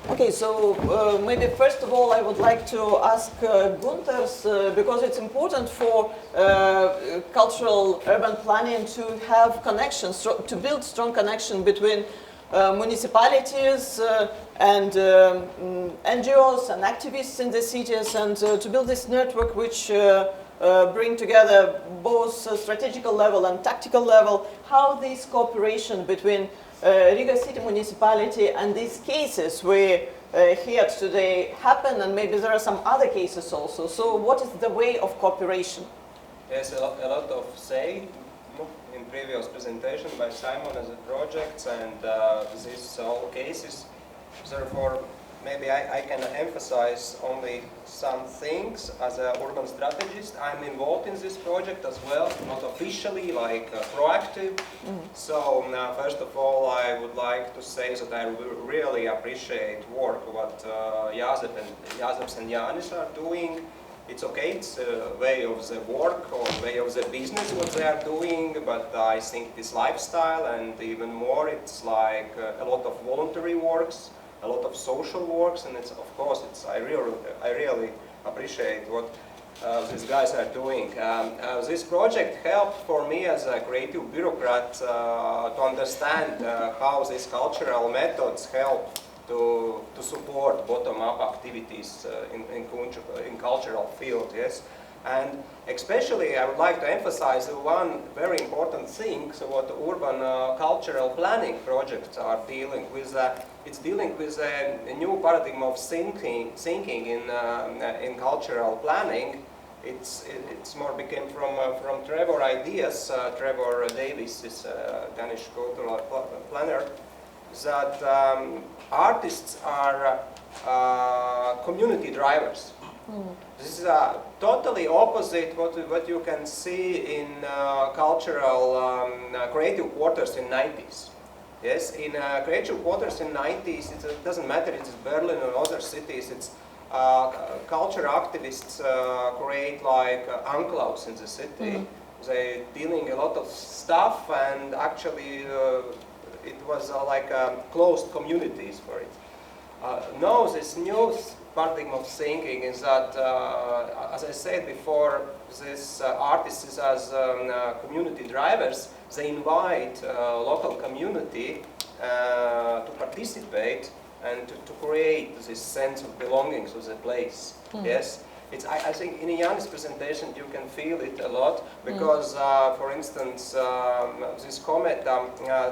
Okay, so maybe first of all I would like to ask Gunter's, because it's important for cultural urban planning to have connections, to build strong connection between municipalities and NGOs and activists in the cities, and to build this network which bring together both strategical level and tactical level, how this cooperation between Riga City Municipality and these cases we heard today happen, and maybe there are some other cases also. So what is the way of cooperation? There's a lot of say in previous presentation by Simon as a project, and these all cases. Therefore, maybe I can emphasize only some things as an urban strategist. I'm involved in this project as well, not officially, like proactive. So first of all, I would like to say that I really appreciate work what Jāzeps and Jānis are doing. It's okay, it's a way of the work or way of the business what they are doing, but I think this lifestyle, and even more, it's like a lot of voluntary works, a lot of social works, and it's, of course, I really appreciate what these guys are doing. This project helped for me as a creative bureaucrat to understand how these cultural methods help to support bottom-up activities in cultural field, yes. And especially I would like to emphasize one very important thing, so what urban cultural planning projects are dealing with. It's dealing with a new paradigm of thinking in cultural planning. It's more became from Trevor ideas. Trevor Davis is a Danish cultural planner. That artists are community drivers. This is totally opposite what you can see in cultural creative quarters in 90s. Yes, in creative quarters in 90s, it doesn't matter if it's Berlin or other cities, it's culture activists create like enclaves in the city. They dealing a lot of stuff, and actually it was like closed communities for it. Now this new paradigm of thinking is that, as I said before, these artists as community drivers, they invite local community to participate and to create this sense of belonging to the place. Yes. I think in Jan's presentation you can feel it a lot, because, for instance, this Comet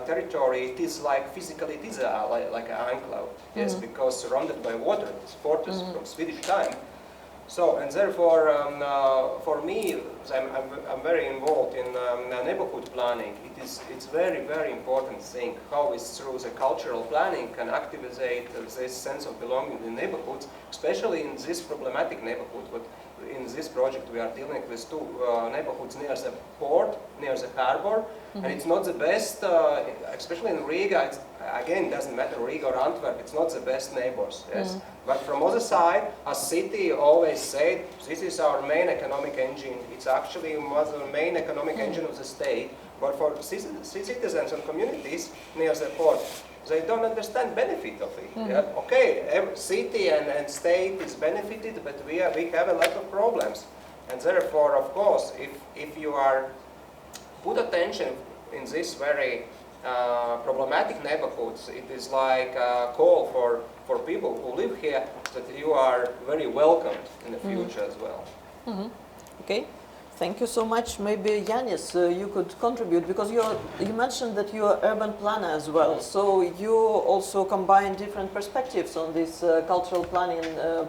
territory, it is like physically, it is like an enclave, yes, because surrounded by water, it's fortress from Swedish time. So, and therefore, for me, I'm very involved in neighborhood planning. It's very, very important thing how is through the cultural planning can activate this sense of belonging in neighborhoods, especially in this problematic neighborhood. But in this project, we are dealing with two neighborhoods near the port, near the harbor, and it's not the best, especially in Riga. Again, it doesn't matter Riga or Antwerp. It's not the best neighbors. Yes. But from other side, a city always said, this is our main economic engine. It's actually was the main economic engine of the state. But for citizens and communities near the port, they don't understand benefit of it. Yeah? Okay, every city and state is benefited, but we have a lot of problems. And therefore, of course, if you are put attention in this very problematic neighborhoods, it is like a call for people who live here that you are very welcomed in the future as well. Okay, thank you so much. Maybe Jānis, you could contribute, because you mentioned that you are urban planner as well, so you also combine different perspectives on this cultural planning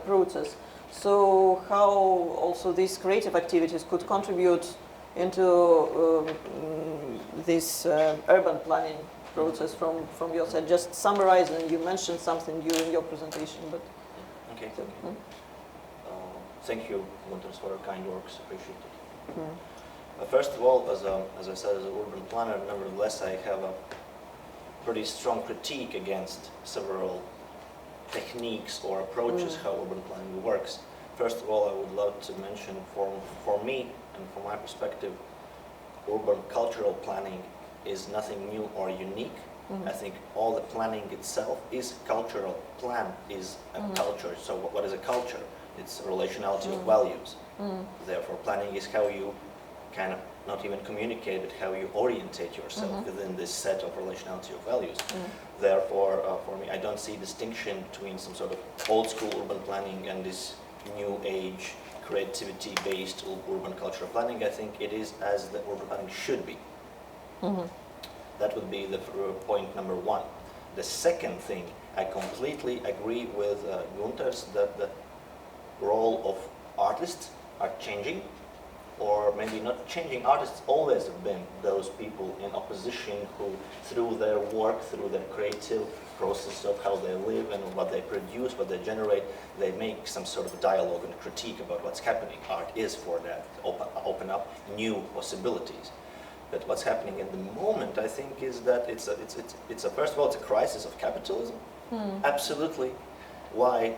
process. So how also these creative activities could contribute into this urban planning process from your side? Just summarize, and you mentioned something during your presentation, but okay. Thank you, Gunter, for your kind words. Appreciate it. First of all, as I said, as an urban planner, nevertheless, I have a pretty strong critique against several techniques or approaches how urban planning works. First of all, I would love to mention for me and from my perspective, urban cultural planning is nothing new or unique. I think all the planning itself is cultural. Plan is a culture. So what is a culture? It's relationality of values. Therefore, planning is how you kind of not even communicate, but how you orientate yourself within this set of relationality of values. Therefore, for me, I don't see distinction between some sort of old school urban planning and this new age creativity-based urban cultural planning. I think it is as the urban planning should be. That would be the point number one. The second thing, I completely agree with Gunter's that the role of artists are changing, or maybe not changing. Artists always have been those people in opposition who, through their work, through their creative process of how they live and what they produce, what they generate, they make some sort of dialogue and critique about what's happening. Art is for that, open up new possibilities. But what's happening at the moment, I think, is that it's a first of all, it's a crisis of capitalism. Absolutely. Why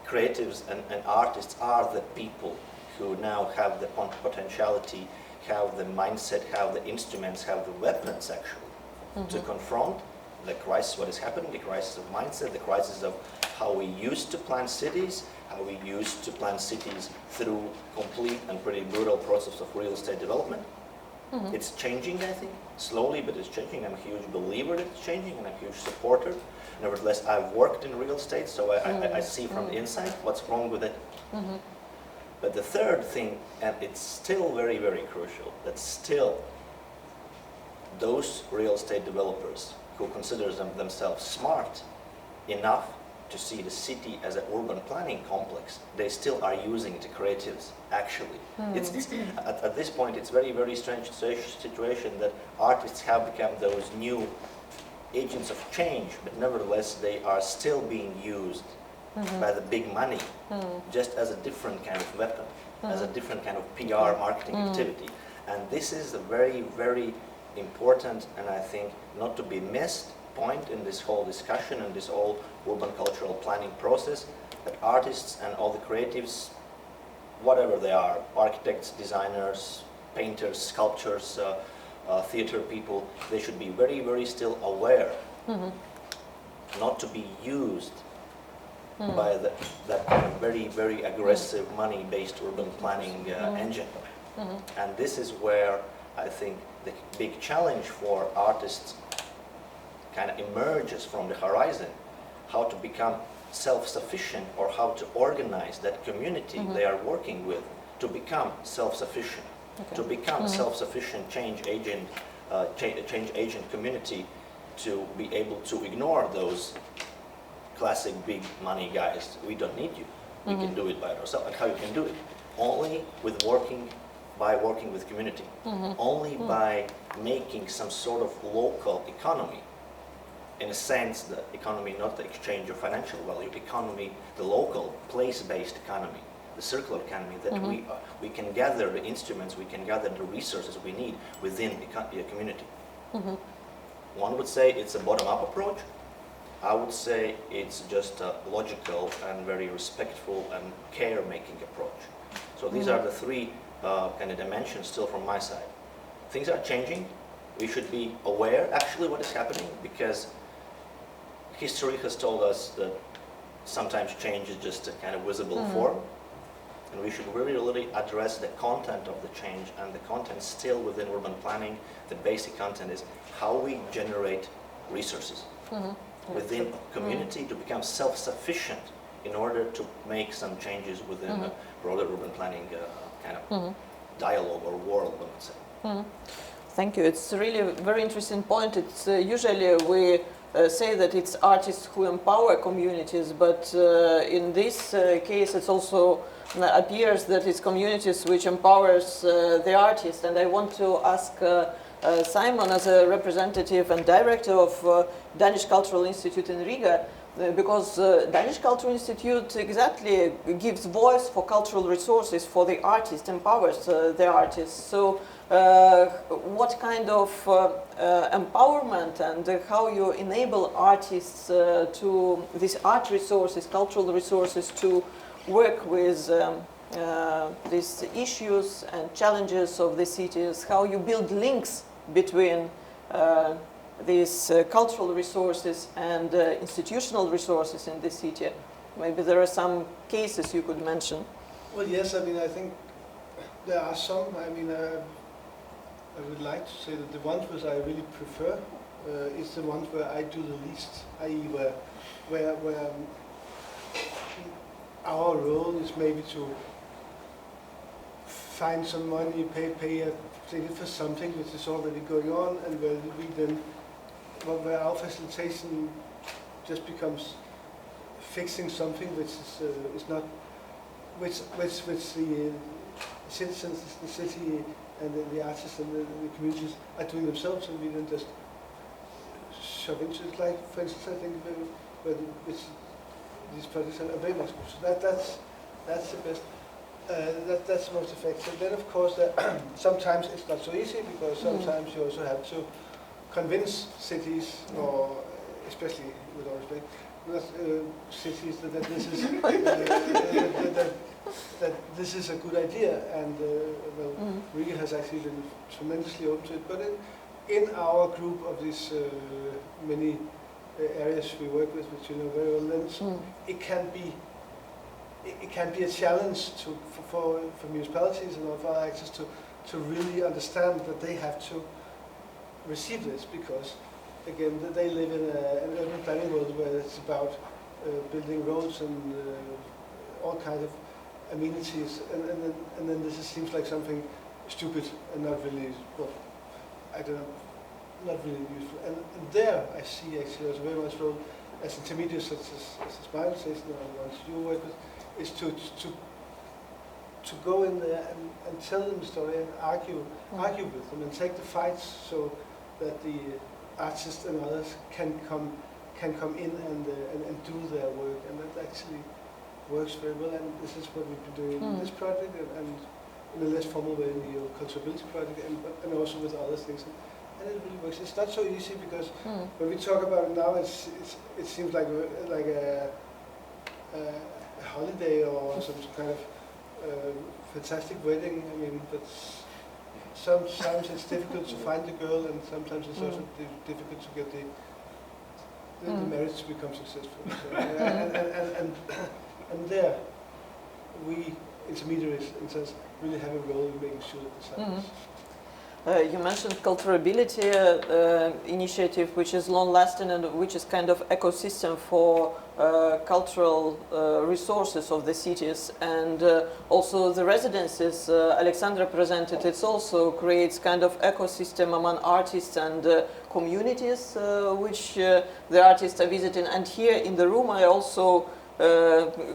creatives and artists are the people who now have the potentiality, have the mindset, have the instruments, have the weapons actually to confront the crisis, what is happening, the crisis of mindset, the crisis of how we used to plan cities, how we used to plan cities through complete and pretty brutal process of real estate development. It's changing, I think, slowly, but it's changing. I'm a huge believer that it's changing, and I'm a huge supporter. Nevertheless, I've worked in real estate, so I see from the inside what's wrong with it. But the third thing, and it's still very, very crucial, that still those real estate developers who consider themselves smart enough to see the city as an urban planning complex, they still are using the creatives, actually. At this point, it's very, very strange situation that artists have become those new agents of change, but nevertheless, they are still being used by the big money, just as a different kind of weapon, as a different kind of PR marketing activity. And this is a very, very important, and I think not to be missed, point in this whole discussion and this whole urban cultural planning process, that artists and all the creatives, whatever they are, architects, designers, painters, sculptors, theater people, they should be very, very still aware not to be used by that kind of very, very aggressive money-based urban planning engine. And this is where I think the big challenge for artists kind of emerges from the horizon, how to become self-sufficient or how to organize that community they are working with to become self-sufficient, to become self-sufficient change agent community, to be able to ignore those classic big money guys. We don't need you. We can do it by ourselves. And how you can do it? Only with by working with community. Only by making some sort of local economy. In a sense, the economy, not the exchange of financial value, economy, the local, place-based economy, the circular economy, that we can gather the instruments, we can gather the resources we need within the community. One would say it's a bottom-up approach. I would say it's just a logical and very respectful and care-making approach. So these are the three kind of dimensions still from my side. Things are changing. We should be aware actually what is happening, because history has told us that sometimes change is just a kind of visible form, and we should really address the content of the change, and the content still within urban planning. The basic content is how we generate resources within community to become self-sufficient in order to make some changes within the broader urban planning kind of dialogue or world, I would say. Thank you. It's really a very interesting point. It's usually we say that it's artists who empower communities, but in this case it also appears that it's communities which empowers the artists. And I want to ask Simon, as a representative and director of Danish Cultural Institute in Riga, because Danish Cultural Institute exactly gives voice for cultural resources for the artist, empowers the artists. So what kind of empowerment and how you enable artists to these art resources, cultural resources, to work with these issues and challenges of the cities, how you build links between these cultural resources and institutional resources in the city? Maybe there are some cases you could mention. Well, yes, I mean, I think there are some. I mean, I would like to say that the ones which I really prefer is the ones where I do the least, i.e. where our role is maybe to find some money, pay a ticket for something which is already going on, and where we then, where our facilitation just becomes fixing something which is not, which the citizens, the city, and the artists and the communities are doing themselves, and we then just shove into it. Like, for instance, I think which these projects are very much good. So that's the best. That's most effective. Then, of course, sometimes it's not so easy, because sometimes you also have to convince cities, or especially with all respect, cities that this is that this is a good idea, and Riga has actually been tremendously open to it. But in our group of these many areas we work with, which you know very well, then it can be a challenge for municipalities and other actors to really understand that they have to receive this, because again they live in an urban planning world where it's about building roads and all kinds of amenities, and then this seems like something stupid and not really, well, I don't know, not really useful. And there I see actually as very much role as intermediaries such as my organization or the ones you work with, is to go in there and tell them the story and argue with them and take the fights, so that the artists and others can come in and do their work, and that actually works very well. And this is what we've been doing in this project, and in a less formal way in the culturability project, and also with other things. And it really works. It's not so easy, because when we talk about it now, it seems like a holiday or some kind of fantastic wedding. I mean, but sometimes it's difficult to find the girl, and sometimes it's also difficult to get the marriage to become successful. So, and there, we intermediaries, in sense, really have a role in making sure that this happens. You mentioned culturability initiative, which is long-lasting and which is kind of ecosystem for cultural resources of the cities, and also the residences Alexandra presented. It also creates kind of ecosystem among artists and communities which the artists are visiting. And here in the room, I also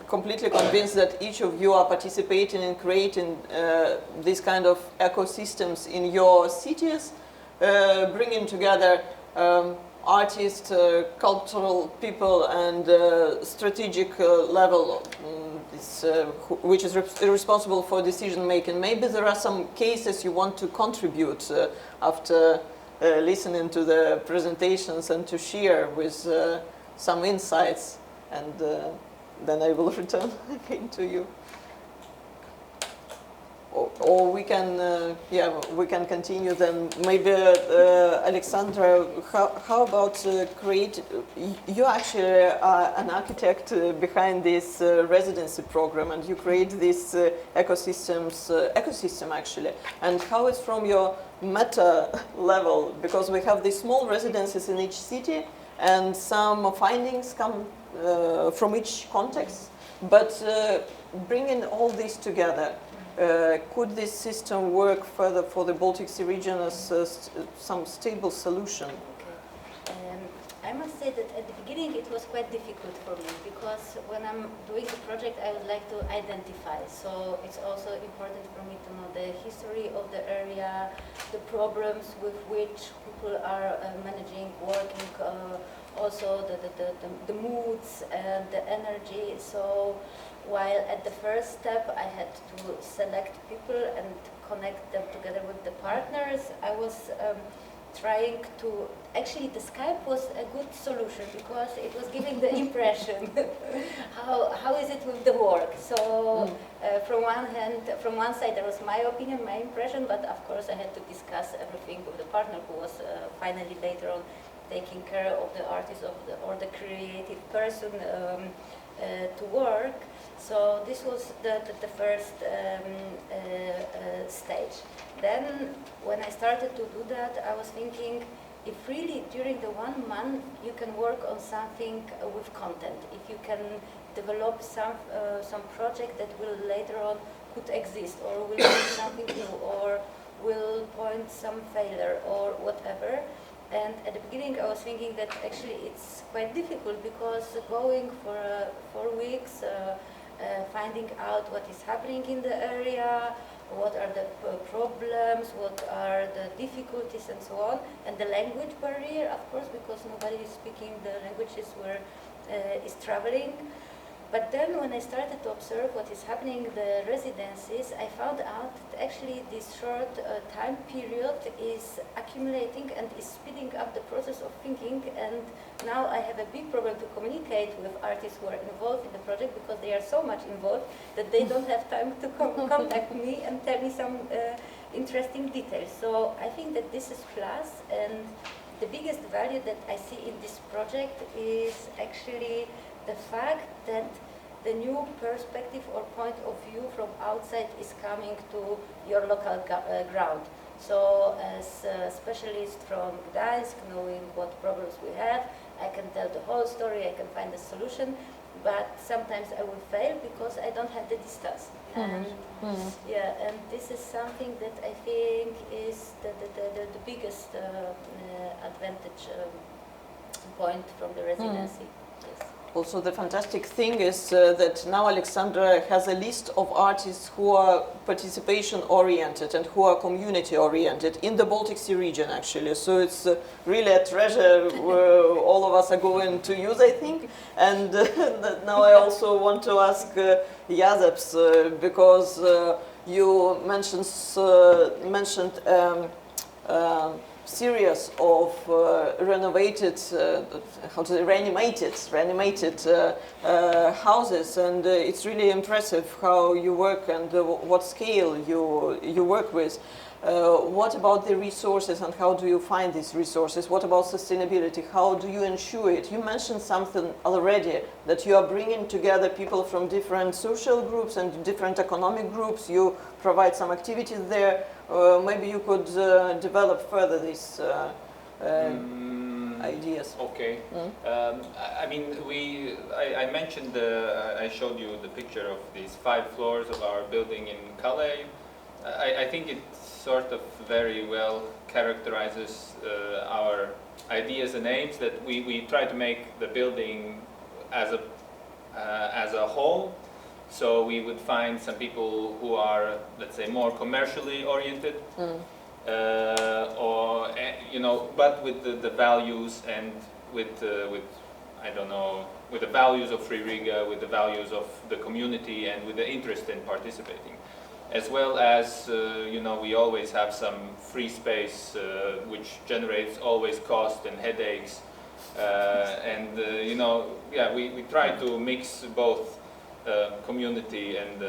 completely convinced that each of you are participating in creating these kind of ecosystems in your cities, bringing together artists, cultural people, and strategic level, which is responsible for decision making. Maybe there are some cases you want to contribute after listening to the presentations, and to share with some insights, and then I will return again to you. Or we can, we can continue then. Maybe Alexandra, how about create? You actually are an architect behind this residency program, and you create this ecosystem actually. And how is from your meta level? Because we have these small residences in each city, and some findings come from each context, but bringing all this together, could this system work further for the Baltic Sea region as some stable solution? I must say that at the beginning it was quite difficult for me, because when I'm doing the project I would like to identify. So it's also important for me to know the history of the area, the problems with which people are managing, working, also the moods and the energy. So while at the first step I had to select people and connect them together with the partners, I was trying to, actually the Skype was a good solution, because it was giving the impression how is it with the work. So from one side there was my opinion, my impression, but of course I had to discuss everything with the partner, who was finally later on taking care of the artist or the creative person to work. So this was the first stage. Then when I started to do that, I was thinking, if really during the 1 month you can work on something with content, if you can develop some project that will later on could exist or will do something new or will point some failure or whatever. And at the beginning I was thinking that actually it's quite difficult because going for 4 weeks, finding out what is happening in the area, what are the problems, what are the difficulties and so on, and the language barrier, of course, because nobody is speaking the languages where is traveling. But then when I started to observe what is happening in the residencies, I found out that actually this short time period is accumulating and is speeding up the process of thinking, and now I have a big problem to communicate with artists who are involved in the project because they are so much involved that they don't have time to contact me and tell me some interesting details. So I think that this is plus, and the biggest value that I see in this project is actually the fact that the new perspective or point of view from outside is coming to your local ground. So as a specialist from Gdańsk, knowing what problems we have, I can tell the whole story, I can find a solution, but sometimes I will fail because I don't have the distance. And yeah, and this is something that I think is the biggest advantage point from the residency. Yes. Also, the fantastic thing is that now Alexandra has a list of artists who are participation-oriented and who are community-oriented in the Baltic Sea region, actually. So it's really a treasure all of us are going to use, I think. And now I also want to ask Jazeps, because you mentioned series of reanimated houses, and it's really impressive how you work and what scale you work with. What about the resources and how do you find these resources? What about sustainability? How do you ensure it? You mentioned something already, that you are bringing together people from different social groups and different economic groups. You provide some activities there. Maybe you could develop further these ideas. Okay. I mean, I mentioned, I showed you the picture of these 5 floors of our building in Calais. I think it sort of very well characterizes our ideas and aims, that we try to make the building as a whole. So we would find some people who are, let's say, more commercially oriented, or you know, but with the values and with I don't know, with the values of Free Riga, with the values of the community, and with the interest in participating, as well as you know, we always have some free space which generates always cost and headaches, and you know, yeah, we try to mix both. Community and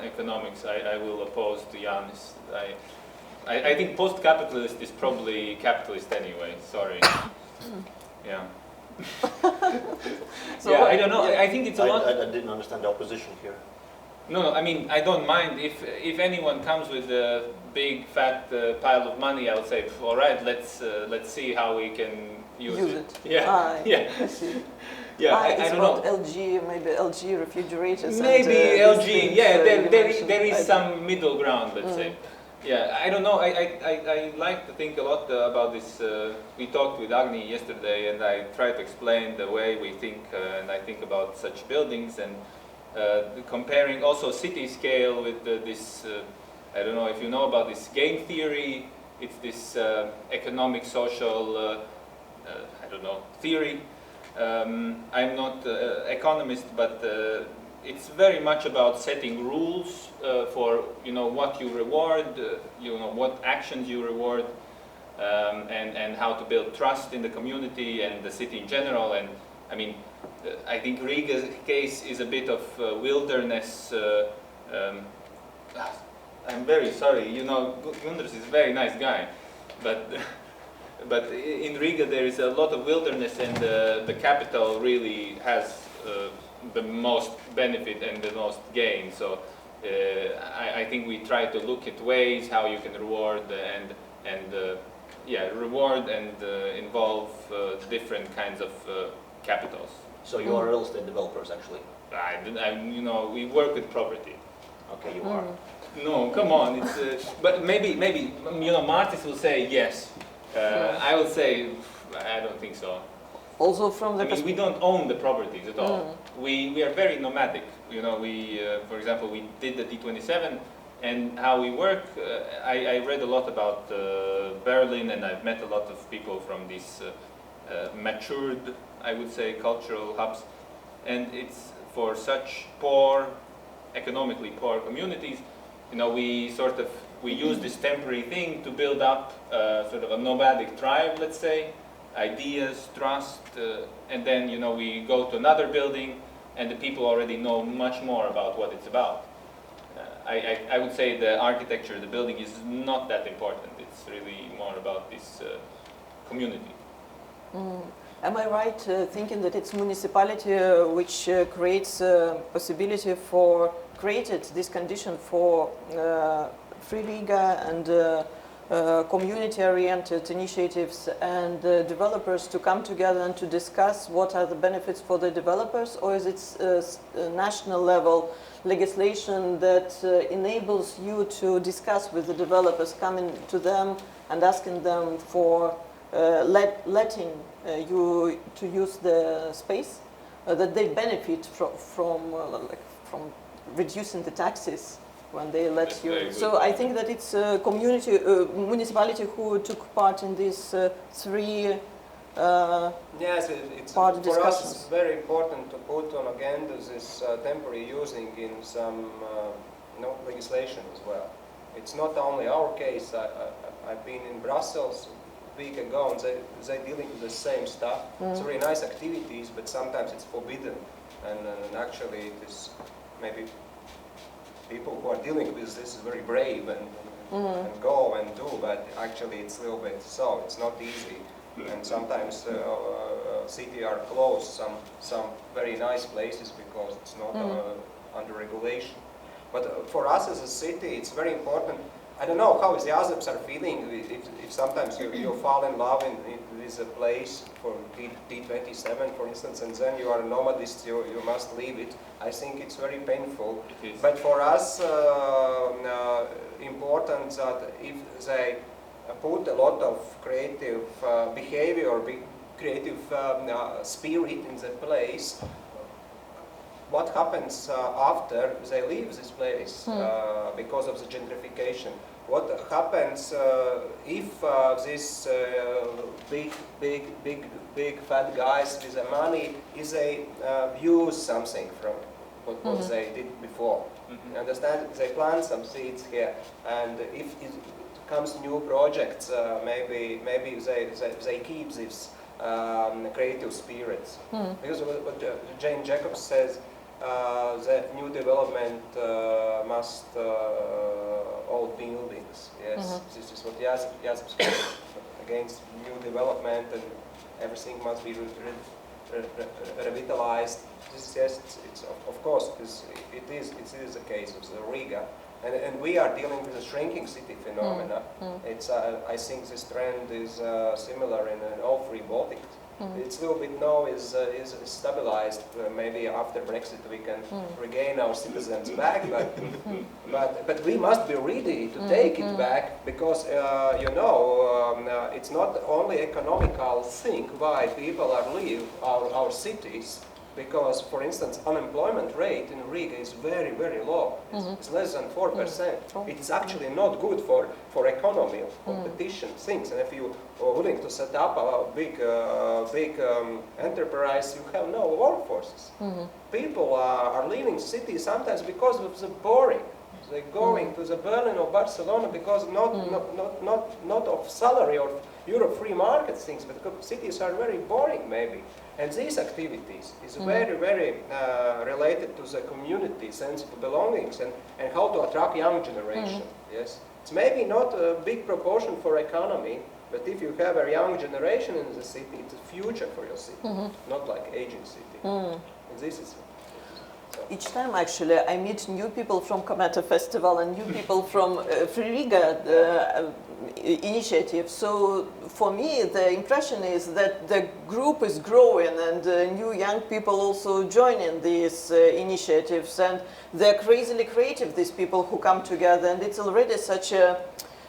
economics. I will oppose to Janis. I think post-capitalist is probably capitalist anyway. Sorry. Yeah. So yeah, I don't know. I think it's a lot. I didn't understand the opposition here. No, I mean, I don't mind if anyone comes with a big fat pile of money. I would say, all right, let's see how we can use it. Yeah, yeah. I see. Yeah, I it's don't about know. LG, maybe LG refrigerators. Maybe and, LG. things, Yeah, you there mentioned. is some middle ground, let's say. Yeah, I don't know. I like to think a lot about this. We talked with Agni yesterday, and I tried to explain the way we think, and I think about such buildings, and comparing also city scale with this. I don't know if you know about this game theory. It's this economic, social, I don't know, theory. I'm not an economist, but it's very much about setting rules for, you know, what you reward, you know, what actions you reward, and how to build trust in the community and the city in general. And I mean, I think Riga's case is a bit of wilderness. I'm very sorry, you know, Gunders is a very nice guy, but but in Riga there is a lot of wilderness, and the capital really has the most benefit and the most gain. So I think we try to look at ways how you can reward reward and involve different kinds of capitals. So you are real estate developers, actually. We work with property. Okay, you are. No, come on. It's but maybe Martis will say yes. I will say I don't think so. Also from the we don't own the properties at all. We are very nomadic. For example, we did the D27, and how we work. I read a lot about Berlin, and I've met a lot of people from these matured, I would say, cultural hubs, and it's for such economically poor communities. We use this temporary thing to build up sort of a nomadic tribe, let's say, ideas, trust, and then we go to another building, and the people already know much more about what it's about. I would say the architecture, the building is not that important. It's really more about this community. Am I right thinking that it's municipality which creates created this condition for Free Riga and community-oriented initiatives and developers to come together and to discuss what are the benefits for the developers, or is it national level legislation that enables you to discuss with the developers, coming to them and asking them for letting you to use the space, that they benefit from reducing the taxes when they let you. So I think that it's a community, municipality who took part in these three yes, part for discussions. us it's very important to put on agenda this temporary using in some legislation as well. It's not only our case. I've been in Brussels a week ago, and they're dealing with the same stuff. It's very nice activities, but sometimes it's forbidden, and actually it is maybe people who are dealing with this is very brave and go and do, but actually it's a little bit so. It's not easy, and sometimes city are closed, some very nice places because it's not under regulation. But for us as a city, it's very important. I don't know how the others are feeling. If sometimes you fall in love with a place for D27, for instance, and then you are a nomadist, you must leave it. I think it's very painful. But for us, important that if they put a lot of creative behavior, creative spirit in the place, what happens after they leave this place because of the gentrification? What happens if these big fat guys with the money, is they use something from what they did before? Understand? They plant some seeds here, and if it comes new projects, maybe they keep this creative spirits. Because what Jane Jacobs says, the new development must old buildings. Yes, this is what Jacobs says against new development, and everything must be revitalized. This, yes, it's of course it is the case of the Riga, and we are dealing with a shrinking city phenomena. It's I think this trend is similar in all three Baltics. It's a little bit now is stabilized. Maybe after Brexit we can regain our citizens back, but we must be ready to take it back, because it's not only economical thing why people are leave our cities. Because, for instance, unemployment rate in Riga is very, very low. It's less than 4%. It's actually not good for economy, competition, things. And if you are willing to set up a big enterprise, you have no workforces. People are leaving cities sometimes because of the boring. They're going to the Berlin or Barcelona because not of salary or Europe free market things, but cities are very boring maybe. And these activities is very, very related to the community sense of belongings and how to attract young generation. Yes, It's maybe not a big proportion for economy, but if you have a young generation in the city, it's a future for your city, not like aging city. And this is. So. Each time, actually, I meet new people from Cometa Festival and new people from Free Riga initiative. So for me, the impression is that the group is growing and new young people also joining these initiatives. And they're crazily creative, these people who come together. And it's already such a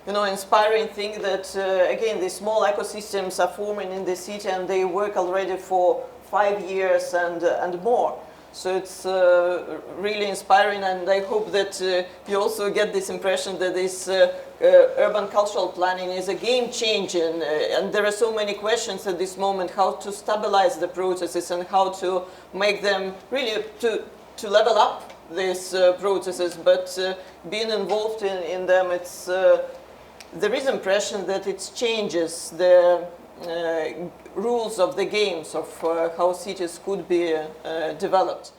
inspiring thing that, again, these small ecosystems are forming in the city and they work already for 5 years and more. So it's really inspiring, and I hope that you also get this impression that this urban cultural planning is a game changer, and there are so many questions at this moment, how to stabilize the processes and how to make them really to level up these processes, but being involved in them, it's there is impression that it changes the rules of the games of how cities could be developed.